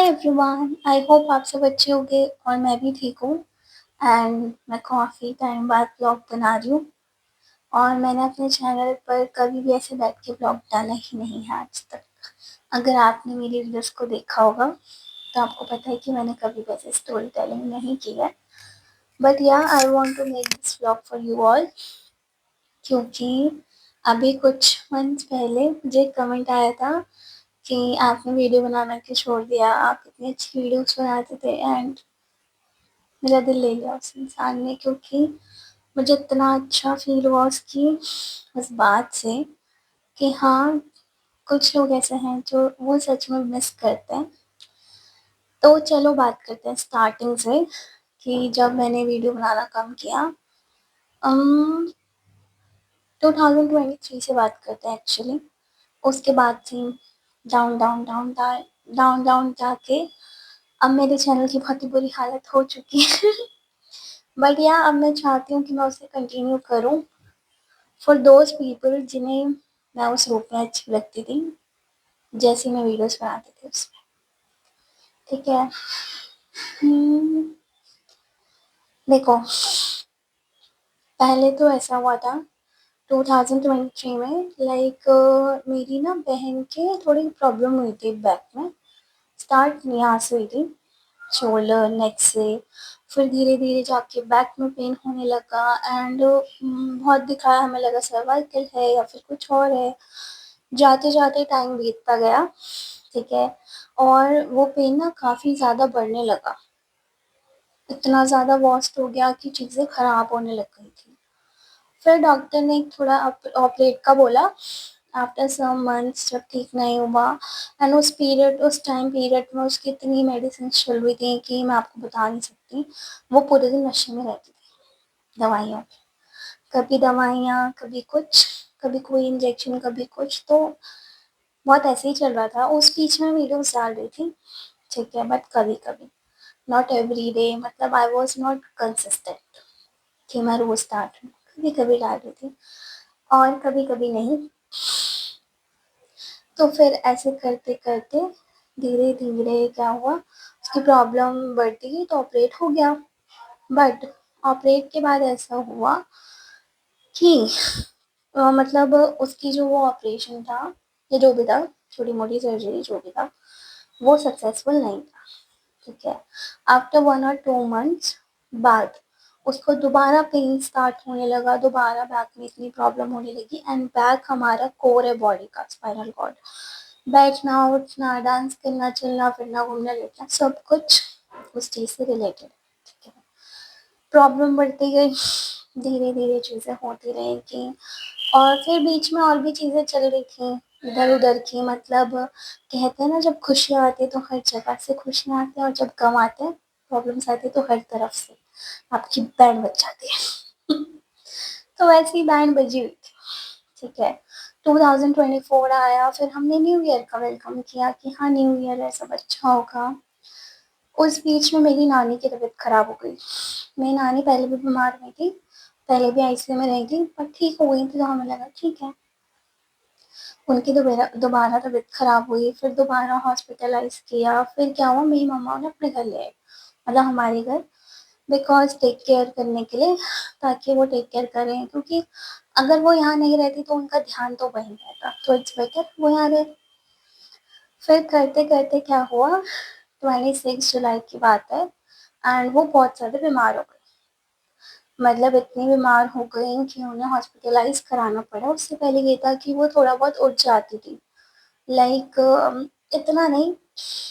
Hi everyone, I hope आप सब अच्छे होंगे और मैं भी ठीक हूँ। एंड मैं काफ़ी टाइम बाद ब्लॉग बना रही हूँ और मैंने अपने चैनल पर कभी भी ऐसे बैठ के ब्लॉग डाला ही नहीं है आज तक। अगर आपने मेरी रील्स को देखा होगा तो आपको पता है कि मैंने कभी वैसे स्टोरी टेलिंग नहीं की है। But yeah I want to make this blog for you all, क्योंकि अभी कुछ मंथ पहले मुझे कमेंट आया था कि आपने वीडियो बनाना क्यों छोड़ दिया, आप इतनी अच्छी वीडियोस बनाते थे। एंड मेरा दिल ले लिया उस इंसान ने, क्योंकि मुझे इतना अच्छा फ़ील हुआ उसकी उस बात से कि हाँ, कुछ लोग ऐसे हैं जो वो सच में मिस करते हैं। तो चलो बात करते हैं स्टार्टिंग से कि जब मैंने वीडियो बनाना कम किया। 2023 से बात करते हैं एक्चुअली। उसके बाद से down down down down down down जाके अब मेरे चैनल की बहुत ही बुरी हालत हो चुकी है। बट या अब मैं चाहती हूँ कि मैं उसे कंटिन्यू करूँ फॉर दोज पीपल जिन्हें मैं उस रूप में अच्छी लगती थी, जैसे मैं वीडियोस बनाती थी उसमें। ठीक है। देखो, पहले तो ऐसा हुआ था 2023 में, मेरी ना बहन के थोड़ी प्रॉब्लम हुई थी बैक में। स्टार्ट यहाँ से हुई थी, शोल्डर नेक से, फिर धीरे धीरे जाके बैक में पेन होने लगा। एंड बहुत दिखाया, हमें लगा सर्वाइकल है या फिर कुछ और है। जाते जाते टाइम बीतता गया, ठीक है, और वो पेन ना काफ़ी ज़्यादा बढ़ने लगा। इतना ज़्यादा वर्स्ट हो गया कि चीज़ें ख़राब होने लग गई थी। फिर डॉक्टर ने थोड़ा ऑपरेट का बोला। आफ्टर सम मंथ्स जब ठीक नहीं हुआ, एंड उस टाइम पीरियड में उसकी इतनी मेडिसिन चल रही थी कि मैं आपको बता नहीं सकती। वो पूरे दिन नशे में रहती थी, दवाइयों की। कभी दवाइयाँ, कभी कुछ, कभी कोई इंजेक्शन, कभी कुछ। तो बहुत ऐसे ही चल रहा था। उस बीच में वीडियोस डाल रही थी, ठीक है, बट कभी कभी, नॉट एवरी डे। मतलब आई वॉज नॉट कंसिस्टेंट कि मैं रोज़ डाल रही हूँ। कभी कभी डाल रही थी और कभी कभी नहीं। तो फिर ऐसे करते करते धीरे धीरे क्या हुआ, उसकी प्रॉब्लम बढ़ती गई तो ऑपरेट हो गया। बट ऑपरेट के बाद ऐसा हुआ कि मतलब उसकी जो वो ऑपरेशन था या जो भी था, छोटी मोटी सर्जरी जो भी था, वो सक्सेसफुल नहीं था। ठीक है। आफ्टर 1 और 2 मंथ्स बाद उसको दोबारा पेन स्टार्ट होने लगा, दोबारा बैक में इतनी प्रॉब्लम होने लगी। एंड बैक हमारा कोर है बॉडी का, स्पाइनल कॉर्ड। बैठना, उठना, डांस करना, चलना फिरना, घूमना लेटना, सब कुछ उस चीज़ से रिलेटेड है। ठीक है। प्रॉब्लम बढ़ती गई, धीरे धीरे चीज़ें होती रहेंगी। और फिर बीच में और भी चीज़ें चल रही थी इधर उधर की। मतलब कहते हैं ना, जब खुशियाँ आती है तो हर जगह से खुशियाँ आती हैं, और जब गम आते हैं, प्रॉब्लम्स आती है, तो हर तरफ से आपकी बैंड बज जाती है। तो वैसे ही बैंड बजी हुई थी। ठीक है। 2024 आया, फिर हमने न्यू ईयर का वेलकम किया कि हाँ, न्यू ईयर है, सब अच्छा होगा। उस बीच में मेरी नानी की तबीयत खराब हो गई। मेरी नानी पहले भी बीमार हुई थी, पहले भी आईसीयू में रही थी, पर ठीक हो गई थी, तो हमें लगा ठीक है। उनकी दोबारा दोबारा तबीयत खराब हुई, फिर दोबारा हॉस्पिटलाइज किया। फिर क्या हुआ, मेरी मम्मा उन्हें अपने घर ले आए, मतलब हमारे घर, बिकॉज टेक केयर करने के लिए, ताकि वो टेक केयर करें। क्योंकि अगर वो यहाँ नहीं रहती तो उनका ध्यान तो वहीं रहता, तो इट्स बेटर वो यहाँ रहे। फिर करते करते क्या हुआ, 26 जुलाई की बात है, एंड वो बहुत ज़्यादा बीमार हो गई। मतलब इतनी बीमार हो गई कि उन्हें हॉस्पिटलाइज कराना पड़ा। उससे पहले ये था कि वो थोड़ा बहुत उठ जाती थी, लाइक इतना नहीं,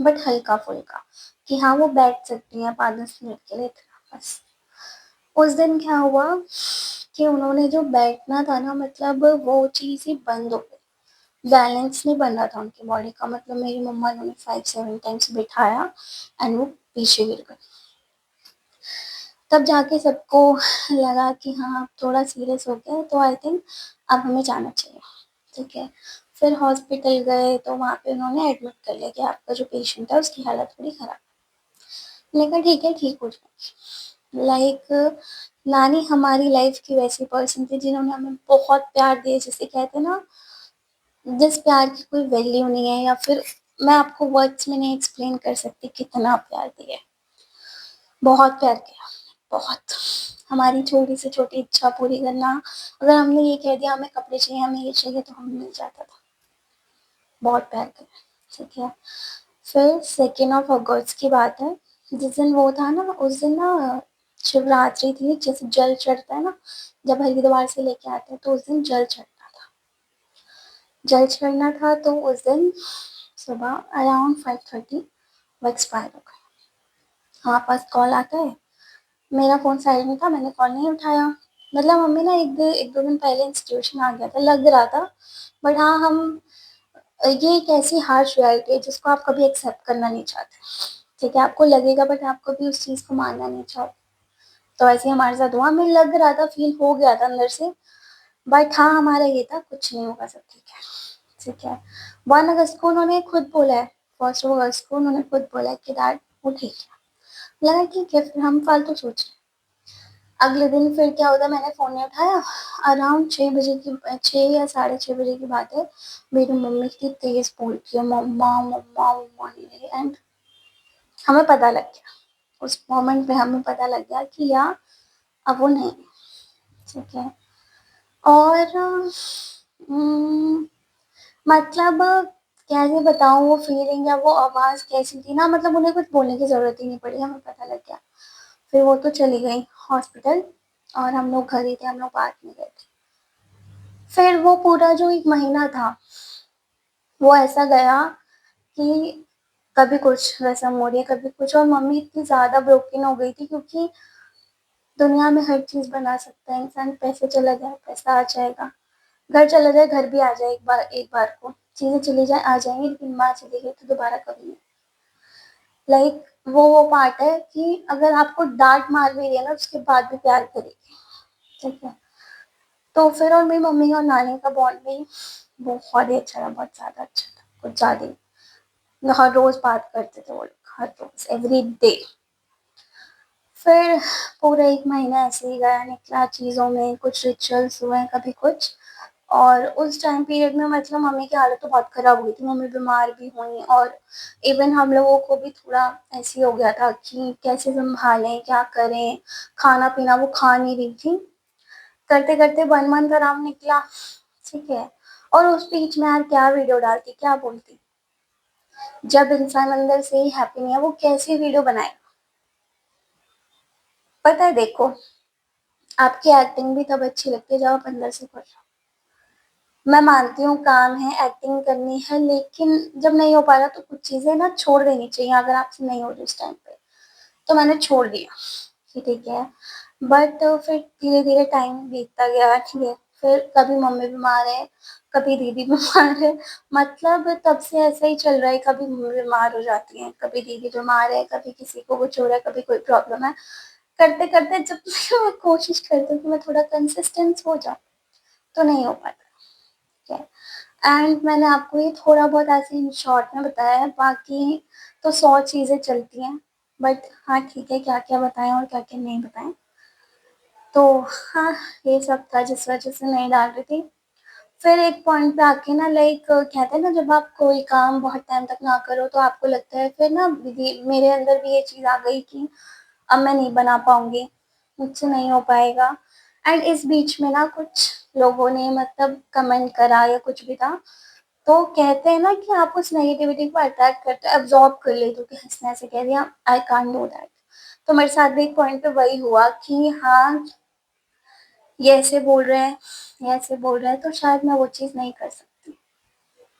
बट हल्का फुल्का, कि हाँ वो बैठ सकती हैं 5-10 मिनट के लिए, इतना बस। उस दिन क्या हुआ कि उन्होंने जो बैठना था ना, मतलब वो चीज़ ही बंद हो गई। बैलेंस नहीं बन रहा था उनकी बॉडी का। मतलब मेरी मम्मा ने 5-7 टाइम्स बिठाया एंड वो पीछे गिर गई। तब जाके सबको लगा कि हाँ, अब थोड़ा सीरियस हो गया है, तो आई थिंक अब हमें जाना चाहिए। ठीक है। फिर हॉस्पिटल गए तो वहाँ पे उन्होंने एडमिट कर लिया कि आपका जो पेशेंट है उसकी हालत थोड़ी ख़राब है। मैंने कहा ठीक है, ठीक हो जाएगी। नानी हमारी लाइफ की वैसी पर्सन थी जिन्होंने हमें बहुत प्यार दिया, जिसे कहते हैं ना, जिस प्यार की कोई वैल्यू नहीं है, या फिर मैं आपको वर्ड्स में नहीं एक्सप्लेन कर सकती कितना प्यार दिया है। बहुत प्यार किया, बहुत। हमारी छोटी से छोटी इच्छा पूरी करना, अगर हमने ये कह दिया हमें कपड़े चाहिए, हमें ये चाहिए, तो हमें मिल जाता था। बहुत प्यार किया, ठीक है। फिर 2 अगस्त की बात है, जिस दिन वो था ना, उस दिन ना शिवरात्रि थी, जैसे जल चढ़ता है ना, जब हरिद्वार से लेके आते हैं, तो उस दिन जल चढ़ना था। जल चढ़ना था तो उस दिन सुबह अराउंड 5:30 वो एक्सपायर हो गए। हमारे पास कॉल आता है, मेरा फ़ोन साइड में था, मैंने कॉल नहीं उठाया। मतलब मम्मी ना 1-2 दिन पहले इंस्टीट्यूशन आ गया था, लग रहा था। बट हाँ, हम ये एक ऐसी हार्श रियलिटी है जिसको आप कभी एक्सेप्ट करना नहीं चाहते, ठीक है? आपको लगेगा बट आप कभी उस चीज़ को मानना नहीं चाहते। तो ऐसे ही हमारे साथ हुआ, हमें लग रहा था, फ़ील हो गया था अंदर से, बट हाँ, हमारा ये था कुछ नहीं होगा, सब ठीक है, ठीक है। 1 अगस्त को उन्होंने खुद बोला है, 1 अगस्त को उन्होंने खुद बोला है कि डैड वो ठीक है। लगा ठीक है, फिर हम फालतू सोच रहे। अगले दिन फिर क्या होता है, मैंने फ़ोन नहीं उठाया। अराउंड 6 बजे की 6 या साढ़े 6 बजे की बात है। मेरी मम्मी इतनी तेज़ बोलती है, मम्मा मम्मा मम्मा एंड हमें पता लग गया। उस मोमेंट में हमें पता लग गया कि यार अब वो नहीं है, ठीक है। और मतलब कैसे बताऊँ वो फीलिंग या वो आवाज़ कैसी थी ना, मतलब उन्हें कुछ बोलने की ज़रूरत ही नहीं पड़ी, हमें पता लग गया। फिर वो तो चली गई हॉस्पिटल और हम लोग घर ही थे, हम लोग बाहर नहीं गए थे। फिर वो पूरा जो 1 महीना था, वो ऐसा गया कि कभी कुछ रस्म हो रही है, कभी कुछ, और मम्मी इतनी ज़्यादा ब्रोकन हो गई थी क्योंकि दुनिया में हर चीज़ बना सकता है इंसान, पैसे चला जाए, पैसा आ जाएगा, घर चला जाए, घर भी आ जाए एक बार को, चीज़ें चली जाए, आ जाएँगी, लेकिन माँ चली गई तो दोबारा कभी नहीं। लाइक वो पार्ट है कि अगर आपको डाँट मार भी रही है ना, उसके बाद भी प्यार करेगी, ठीक है? तो फिर और मेरी मम्मी और नानी का बॉन्ड भी बहुत ही अच्छा था, बहुत ज़्यादा अच्छा था, कुछ ज़्यादा ही। हर रोज़ बात करते थे वो लोग, हर रोज़, एवरी डे। फिर पूरा 1 महीना ऐसे ही गया, निकला चीज़ों में, कुछ रिचुअल्स हुए, कभी कुछ। और उस टाइम पीरियड में मतलब मम्मी की हालत तो बहुत ख़राब हो गई थी, मम्मी बीमार भी हुईं, और इवन हम लोगों को भी थोड़ा ऐसे ही हो गया था कि कैसे सँभालें, क्या करें? खाना-पीना वो खा नहीं रही थी। करते-करते 1 मंथ अराउंड निकला, ठीक है? और उस बीच में यार क्या वीडियो डालती, क्या बोलती? जब इंसान अंदर से ही हैप्पी नहीं है, वो कैसी वीडियो बनाएगा? पता है देखो, आपकी एक्टिंग भी तब अच्छी लगती है जब आप अंदर से खुश हो। मैं मानती हूँ काम है, एक्टिंग करनी है, लेकिन जब नहीं हो पा रहा तो कुछ चीज़ें ना छोड़ देनी चाहिए, अगर आपसे नहीं हो रही उस टाइम पे। तो मैंने छोड़ दिया कि ठीक है, बट फिर धीरे-धीरे टाइम बीतता गया, ठीक है। फिर कभी मम्मी बीमार है, कभी दीदी बीमार है, मतलब तब से ऐसा ही चल रहा है, कभी मम्मी बीमार हो जाती हैं, कभी दीदी बीमार है, कभी किसी को कुछ हो रहा है, कभी कोई प्रॉब्लम है। करते-करते जब मैं कोशिश करती हूँ कि मैं थोड़ा कंसिस्टेंट हो जाऊँ, तो नहीं हो पाता, ठीक है। एंड मैंने आपको ये थोड़ा बहुत ऐसे इन शॉर्ट में बताया है, बाकी तो 100 चीज़ें चलती हैं। बट हाँ, ठीक है, क्या-क्या बताएँ और क्या-क्या नहीं बताएँ। तो हाँ, ये सब था जिस वजह से नहीं डाल रही थी। फिर एक पॉइंट पे आके ना, लाइक कहते हैं ना, जब आप कोई काम बहुत टाइम तक ना करो तो आपको लगता है, फिर ना ये मेरे अंदर भी ये चीज़ आ गई कि अब मैं नहीं बना पाऊँगी, मुझसे नहीं हो पाएगा। एंड इस बीच में ना कुछ लोगों ने मतलब कमेंट करा या कुछ भी था, तो कहते हैं ना कि आप उस नेगेटिविटी को अटैक करते हो, एब्ज़ॉर्ब कर लेते हो, कि किसी ने ऐसे कह दिया, आई कांट डू दैट। तो मेरे साथ भी एक पॉइंट पे वही हुआ कि हाँ, ये ऐसे बोल रहे हैं, ये ऐसे बोल रहे हैं, तो शायद मैं वो चीज़ नहीं कर सकती।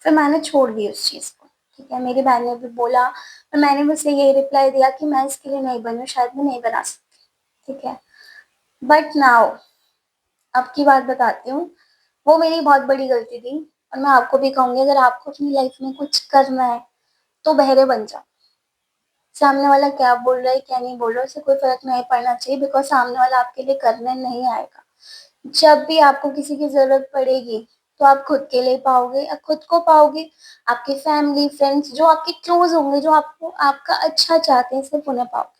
फिर मैंने छोड़ दी उस चीज़ को, ठीक है। मेरी बहन ने भी बोला, पर मैंने बस यही रिप्लाई दिया कि मैं इसके लिए नहीं बनी हूँ, शायद मैं नहीं बना सकती, ठीक है। बट नाउ अब की बात बताती हूँ, वो मेरी बहुत बड़ी गलती थी, और मैं आपको भी कहूँगी, अगर आपको अपनी लाइफ़ में कुछ करना है, तो बहरे बन जाओ। सामने वाला क्या बोल रहा है, क्या नहीं बोल रहा है, उससे कोई फ़र्क नहीं पड़ना चाहिए, बिकॉज़ सामने वाला आपके लिए करने नहीं आएगा। जब भी आपको किसी की ज़रूरत पड़ेगी, तो आप खुद के लिए पाओगे, खुद को पाओगे, आपकी फैमिली, फ्रेंड्स जो आपके क्लोज़ होंगे, जो आपको आपका अच्छा चाहते हैं, सिर्फ़ उन्हें पाओगे।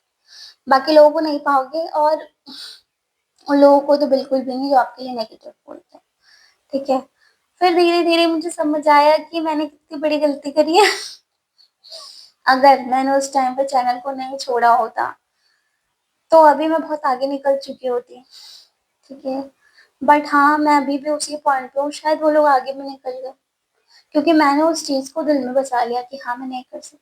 बाकी लोगों को नहीं पाओगे, और उन लोगों को तो बिल्कुल भी नहीं जो आपके लिए नेगेटिव बोलते हैं, ठीक है? फिर धीरे-धीरे मुझे समझ आया कि मैंने कितनी बड़ी गलती करी है। अगर मैंने उस टाइम पे चैनल को नहीं छोड़ा होता तो अभी मैं बहुत आगे निकल चुकी होती, ठीक है। बट हाँ, मैं अभी भी उसी पॉइंट पे हूँ, शायद वो लोग आगे भी निकल गए क्योंकि मैंने उस चीज़ को दिल में बसा लिया कि हाँ, मैं नहीं कर सकती।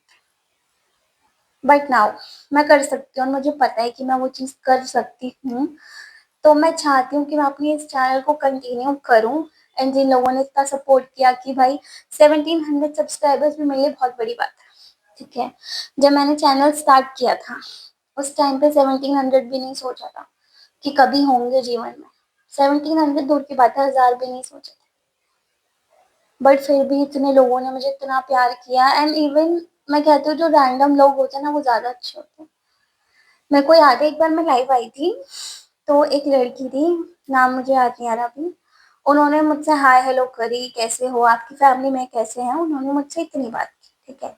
बट नाउ मैं कर सकती हूँ और मुझे पता है कि मैं वो चीज़ कर सकती हूँ। तो मैं चाहती हूँ कि मैं अपनी इस चैनल को कंटिन्यू करूँ। एंड जिन लोगों ने इतना सपोर्ट किया कि भाई 1700 सब्सक्राइबर्स भी मेरे लिए बहुत बड़ी बात है, ठीक है। जब मैंने चैनल स्टार्ट किया था उस टाइम पे 1700 भी नहीं सोचा था कि कभी होंगे जीवन में। 1700 दूर की बात है, 1000 भी नहीं सोचा था। बट फिर भी इतने लोगों ने मुझे इतना प्यार किया। एंड इवन मैं कहती हूँ जो रैंडम लोग होते हैं ना वो ज्यादा अच्छे होते हैं। मेरे को याद है एक बार मैं लाइव आई थी तो एक लड़की थी, नाम मुझे याद नहीं आ रहा अभी। उन्होंने मुझसे हाय हेलो करी, कैसे हो, आपकी फैमिली में कैसे हैं, उन्होंने मुझसे इतनी बात की, ठीक है।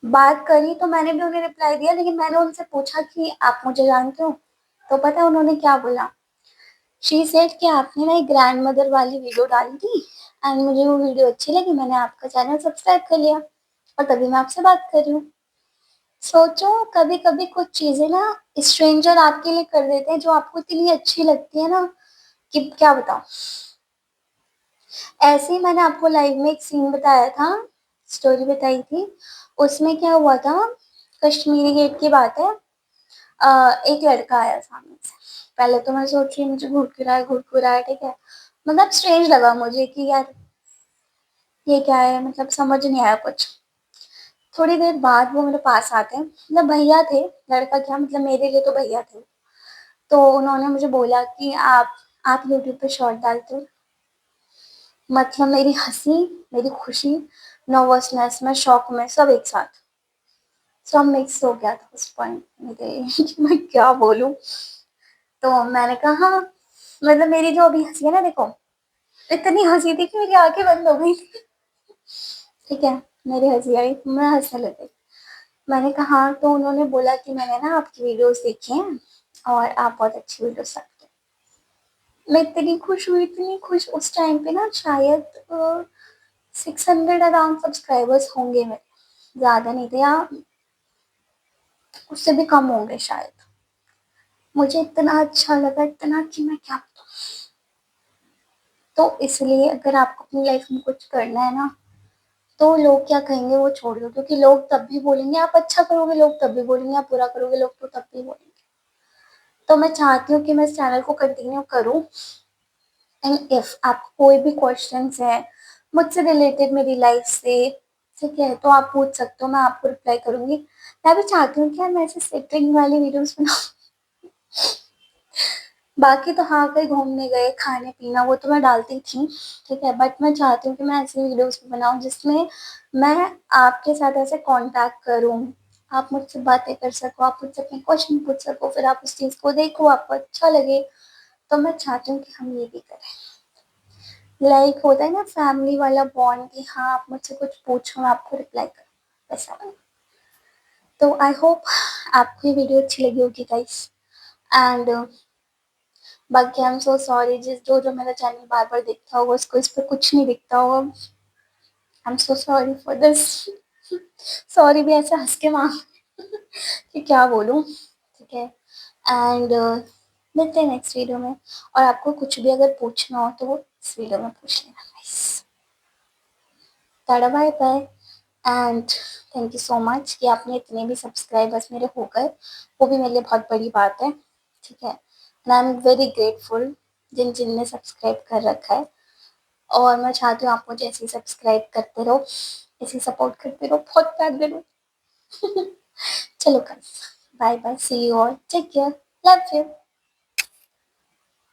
बात करी तो मैंने भी उन्हें रिप्लाई दिया, लेकिन मैंने उनसे पूछा कि आप मुझे जानते हो, तो पता है उन्होंने क्या बोला। शी सेड कि आपने ना एक ग्रैंड मदर वाली वीडियो डाली थी एंड मुझे वो वीडियो अच्छी लगी, मैंने आपका चैनल सब्सक्राइब कर लिया और तभी मैं आपसे बात कर रही हूँ। सोचो, कभी कभी कुछ चीजें ना स्ट्रेंजर आपके लिए कर देते हैं जो आपको इतनी अच्छी लगती है ना कि क्या बताऊं। ऐसे ही मैंने आपको लाइव में एक सीन बताया था, स्टोरी बताई थी। उसमें क्या हुआ था, कश्मीरी गेट की बात है। एक लड़का आया सामने से। पहले तो मैं सोच रही मुझे घूर रहा है, ठीक है। मतलब स्ट्रेंज लगा मुझे कि यार ये क्या है, मतलब समझ नहीं आया कुछ। थोड़ी देर बाद वो मेरे पास आते हैं, मतलब भैया थे, लड़का क्या मतलब मेरे लिए तो भैया थे। तो उन्होंने मुझे बोला कि आप यूट्यूब पे शॉर्ट डालते हो। मतलब मेरी हंसी, मेरी खुशी, नर्वसनेस में, शौक में, सब एक साथ, सब मिक्स हो गया था उस पॉइंट मेरे कि मैं क्या बोलूं। तो मैंने कहा हाँ, मतलब मेरी जो अभी हंसी है ना, देखो इतनी हंसी थी कि मेरी आंखें बंद हो गई थी, ठीक है। मेरी हंसी आई, मैं हंसने लगी। मैंने कहा हाँ, तो उन्होंने बोला कि मैंने ना आपकी वीडियोस देखी हैं और आप बहुत अच्छी वीडियोस डालते हैं। मैं इतनी खुश हुई, इतनी खुश। उस टाइम पे ना शायद 600 अराउंड सब्सक्राइबर्स होंगे मेरे, ज्यादा नहीं थे, या उससे भी कम होंगे शायद। मुझे इतना अच्छा लगा, इतना कि मैं क्या बताऊं। तो इसलिए अगर आपको अपनी लाइफ में कुछ करना है ना, तो लोग क्या कहेंगे वो छोड़ दो, क्योंकि लोग तब भी बोलेंगे। आप अच्छा करोगे लोग तब भी बोलेंगे, आप बुरा करोगे लोग तो तब भी बोलेंगे। तो मैं चाहती हूँ कि मैं इस चैनल को कंटिन्यू करूँ। एंड इफ आपको कोई भी क्वेश्चंस है मुझसे रिलेटेड, मेरी लाइफ से, ठीक है, तो आप पूछ सकते हो, मैं आपको रिप्लाई करूंगी। मैं भी चाहती हूँ कि यार मैं ऐसे सेटलिंग वाली वीडियोस बनाऊँ। बाकी तो हाँ, कहीं घूमने गए, खाने पीना, वो तो मैं डालती थी, ठीक है। बट मैं चाहती हूँ कि मैं ऐसी वीडियोस भी बनाऊँ जिसमें मैं आपके साथ ऐसे कांटेक्ट करूँ, आप मुझसे बातें कर सको, आप मुझसे अपने क्वेश्चन पूछ सको, फिर आप उस चीज़ को देखो, आपको अच्छा लगे। तो मैं चाहती हूँ कि हम ये भी करें। लाइक होता है ना फैमिली वाला बॉन्ड कि हाँ, आप मुझसे कुछ पूछो, मैं आपको रिप्लाई करूँ, वैसा वाला। तो आई होप आपको ये वीडियो अच्छी लगी होगी गाइस। एंड बाकी आई एम सो सॉरी, जिस जो जो मेरा चैनल बार बार देखता होगा उसको इस पर कुछ नहीं दिखता होगा। I am so sorry for this. Sorry भी ऐसे हंस के मांग कि क्या बोलूँ, ठीक है। एंड मिलते हैं नेक्स्ट वीडियो में। और आपको कुछ भी अगर पूछना हो तो इस वीडियो में पूछ लेना guys. Tata bye bye. And thank you so much कि आपने इतने भी सब्सक्राइबर्स मेरे हो गए, वो भी मेरे लिए बहुत बड़ी बात है, ठीक है। And I am very grateful जिन जिन ने सब्सक्राइब कर रखा है। और मैं चाहती हूँ आप मुझे ऐसे ही सब्सक्राइब करते रहो, ऐसे सपोर्ट करते रहो, बहुत प्यार दे रहो। चलो guys, bye bye, see you all, take care, love you.